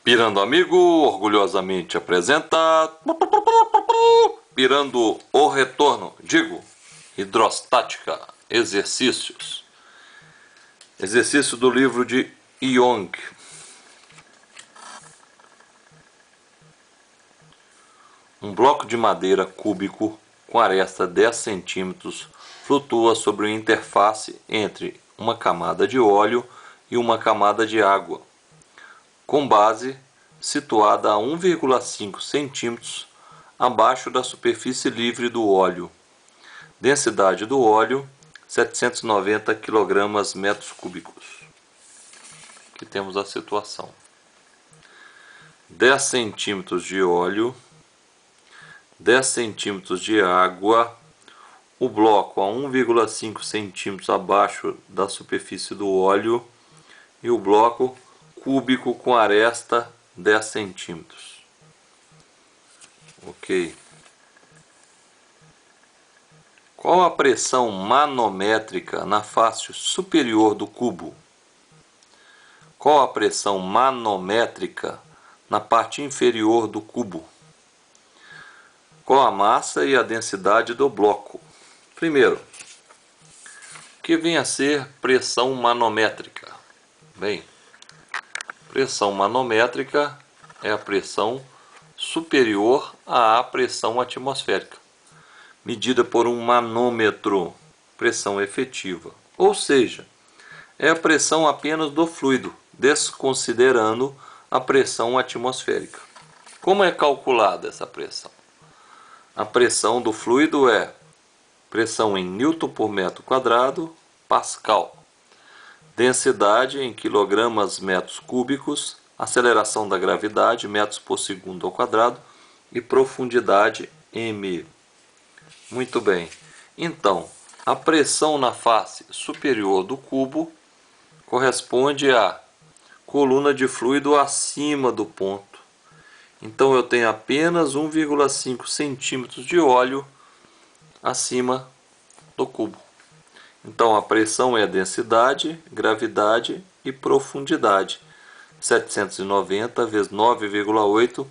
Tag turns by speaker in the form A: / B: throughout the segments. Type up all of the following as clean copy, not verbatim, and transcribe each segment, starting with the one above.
A: Pirando Amigo orgulhosamente apresenta Pirando o Retorno, digo, hidrostática, exercícios. Exercício do livro de Young. Um bloco de madeira cúbico com aresta 10 cm flutua sobre uma interface entre uma camada de óleo e uma camada de água, com base situada a 1,5 cm abaixo da superfície livre do óleo. Densidade do óleo, 790 kg/m3. Aqui temos a situação. 10 cm de óleo, 10 cm de água, o bloco a 1,5 cm abaixo da superfície do óleo e o bloco cúbico com aresta 10 cm. Ok. Qual a pressão manométrica na face superior do cubo? Qual a pressão manométrica na parte inferior do cubo? Qual a massa e a densidade do bloco? Primeiro, o que vem a ser pressão manométrica? Bem, pressão manométrica é a pressão superior à pressão atmosférica, medida por um manômetro, pressão efetiva. Ou seja, é a pressão apenas do fluido, desconsiderando a pressão atmosférica. Como é calculada essa pressão? A pressão do fluido é pressão em Newton por metro quadrado, Pascal. Densidade em quilogramas/metros cúbicos, aceleração da gravidade, metros por segundo ao quadrado, e profundidade m. Muito bem. Então, a pressão na face superior do cubo corresponde à coluna de fluido acima do ponto. Então, eu tenho apenas 1,5 centímetros de óleo acima do cubo. Então, a pressão é a densidade, gravidade e profundidade. 790 vezes 9,8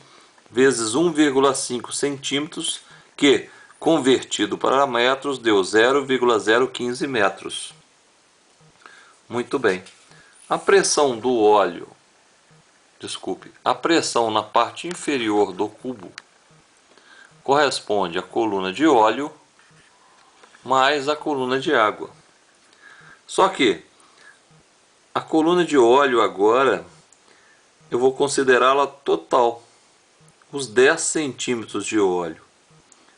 A: vezes 1,5 centímetros, que, convertido para metros, deu 0,015 metros. Muito bem. A pressão do óleo, a pressão na parte inferior do cubo corresponde à coluna de óleo mais a coluna de água. Só que a coluna de óleo agora eu vou considerá-la total, os 10 centímetros de óleo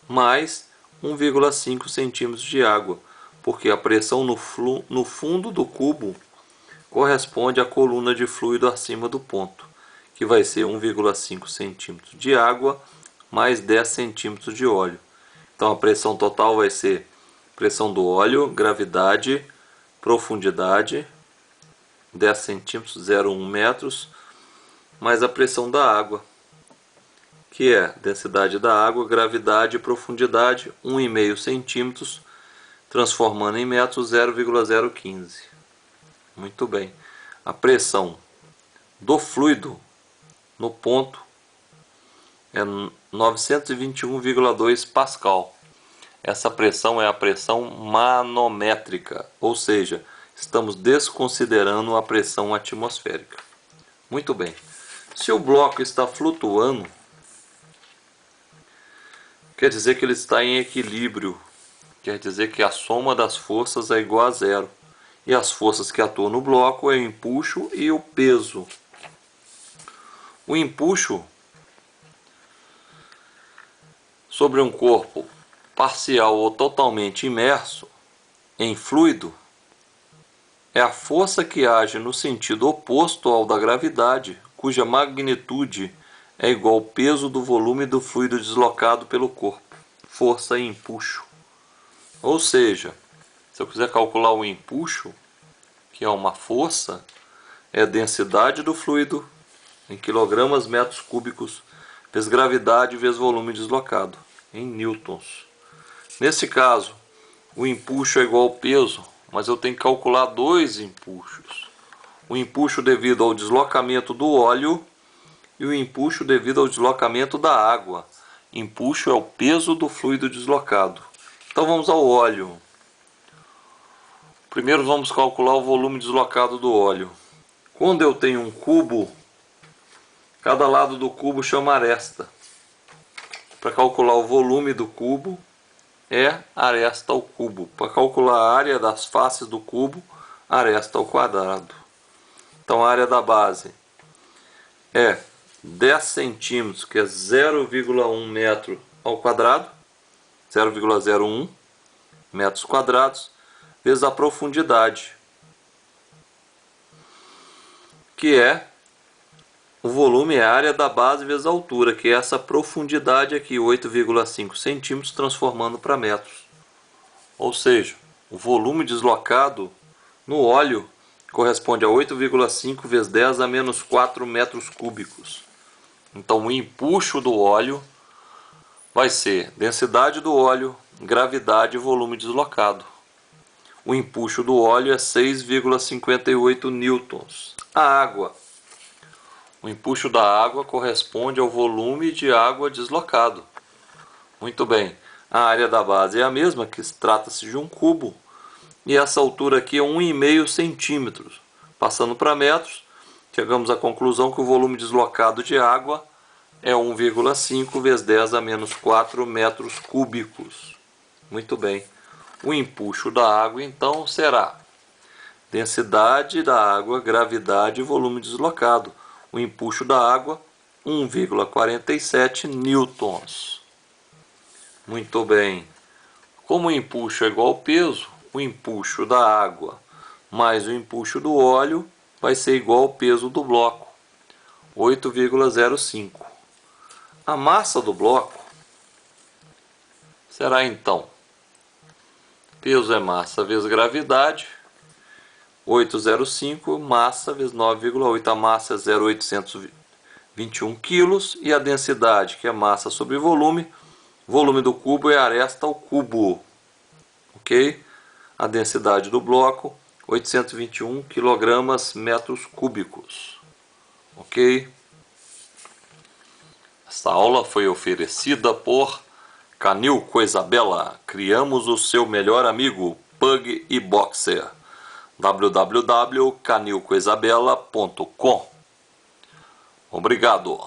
A: mais 1,5 centímetros de água, porque a pressão no fundo do cubo corresponde à coluna de fluido acima do ponto, que vai ser 1,5 centímetros de água mais 10 centímetros de óleo. Então a pressão total vai ser pressão do óleo, gravidade, profundidade, 10 centímetros, 0,1 metros, mais a pressão da água, que é densidade da água, gravidade e profundidade, 1,5 centímetros, transformando em metros, 0,015. Muito bem. A pressão do fluido no ponto é 921,2 Pascal. Essa pressão é a pressão manométrica, ou seja, estamos desconsiderando a pressão atmosférica. Muito bem. Se o bloco está flutuando, quer dizer que ele está em equilíbrio, quer dizer que a soma das forças é igual a zero. E as forças que atuam no bloco é o empuxo e o peso. O empuxo sobre um corpo parcial ou totalmente imerso em fluido é a força que age no sentido oposto ao da gravidade, cuja magnitude é igual ao peso do volume do fluido deslocado pelo corpo. Força e empuxo. Ou seja, se eu quiser calcular o empuxo, que é uma força, é a densidade do fluido em quilogramas/metros cúbicos vezes gravidade vezes volume deslocado, em newtons. Nesse caso, o empuxo é igual ao peso, mas eu tenho que calcular dois empuxos. O empuxo devido ao deslocamento do óleo e o empuxo devido ao deslocamento da água. Empuxo é o peso do fluido deslocado. Então vamos ao óleo. Primeiro vamos calcular o volume deslocado do óleo. Quando eu tenho um cubo, cada lado do cubo chama aresta. Para calcular o volume do cubo, é aresta ao cubo. Para calcular a área das faces do cubo, aresta ao quadrado. Então a área da base é 10 centímetros, que é 0,1 metro ao quadrado, 0,01 metros quadrados, vezes a profundidade, que é o volume, é a área da base vezes a altura, que é essa profundidade aqui, 8,5 centímetros, transformando para metros. Ou seja, o volume deslocado no óleo corresponde a 8,5 vezes 10 a menos 4 metros cúbicos. Então o empuxo do óleo vai ser densidade do óleo, gravidade e volume deslocado. O empuxo do óleo é 6,58 newtons. A água. O empuxo da água corresponde ao volume de água deslocado. Muito bem. A área da base é a mesma, que trata-se de um cubo. E essa altura aqui é 1,5 centímetros. Passando para metros, chegamos à conclusão que o volume deslocado de água é 1,5 vezes 10 a menos 4 metros cúbicos. Muito bem. O empuxo da água, então, será densidade da água, gravidade e volume deslocado. O empuxo da água, 1,47 newtons. Muito bem. Como o empuxo é igual ao peso, o empuxo da água mais o empuxo do óleo vai ser igual ao peso do bloco, 8,05. A massa do bloco será então, peso é massa vezes gravidade, 8,05, massa vezes 9,8. A massa é 0,821 kg e a densidade, que é massa sobre volume do cubo é aresta ao cubo. Ok? A densidade do bloco, 821 kg metros cúbicos. Ok? Esta aula foi oferecida por Canil Coisa Bela. Criamos o seu melhor amigo, Pug e Boxer. www.canilcoisabela.com. Obrigado.